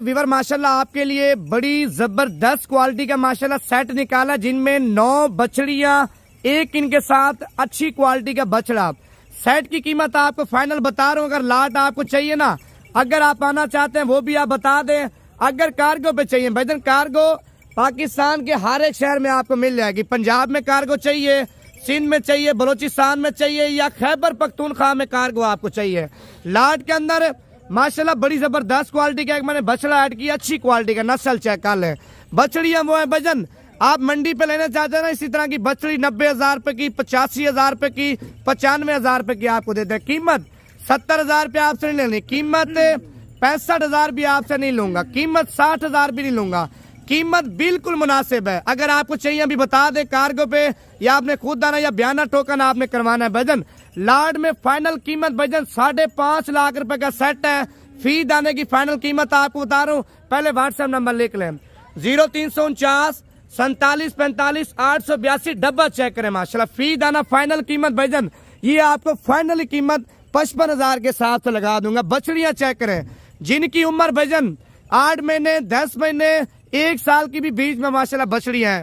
विवर माशाल्लाह आपके लिए बड़ी जबरदस्त क्वालिटी का माशाल्लाह सेट निकाला, जिनमें 9 बछड़ियां, एक इनके साथ अच्छी क्वालिटी का बछड़ा। सेट की कीमत आपको फाइनल बता रहा हूँ। अगर लाट आपको चाहिए ना, अगर आप आना चाहते हैं वो भी आप बता दें। अगर कार्गो पे चाहिए भाईजान, कार्गो पाकिस्तान के हर एक शहर में आपको मिल जाएगी। पंजाब में कार्गो चाहिए, सिंध में चाहिए, बलोचिस्तान में चाहिए, या खैबर पख्तूनख्वा में कार्गो आपको चाहिए। लाट के अंदर माशाल्लाह बड़ी जबरदस्त क्वालिटी का एक मैंने बछड़ा ऐड किया, अच्छी क्वालिटी का, नस्ल चेक कर ले। बछड़ियां वो है भाईजान, आप मंडी पे लेना चाहते हैं ना इसी तरह की बछड़ी 90,000 रुपए की, 85,000 रुपए की, 95,000 रुपए की आपको देते हैं। कीमत 70,000 रुपये आपसे नहीं लेनी, कीमत 65,000 भी आपसे नहीं लूंगा, कीमत 60,000 भी नहीं लूंगा, कीमत बिल्कुल मुनासिब है। अगर आपको चाहिए अभी बता दे कार्गो पे, या आपने खुद आना या बयाना टोकन आपने करवाना है भजन। लाड में फाइनल कीमत भजन 5.5 लाख रुपए का सेट है। फी दाने की फाइनल कीमत आपको बता रहा हूँ, पहले व्हाट्सएप नंबर लिख लें 0349 47 45 882, डब्बा चेक करें माशाल्लाह। फी दाना फाइनल कीमत भजन ये आपको फाइनल कीमत 55,000 के साथ से लगा दूंगा। बछड़ियां चेक करें जिनकी उम्र भजन 8 महीने, 10 महीने, 1 साल की भी बीच में माशाल्लाह बछड़ियां हैं।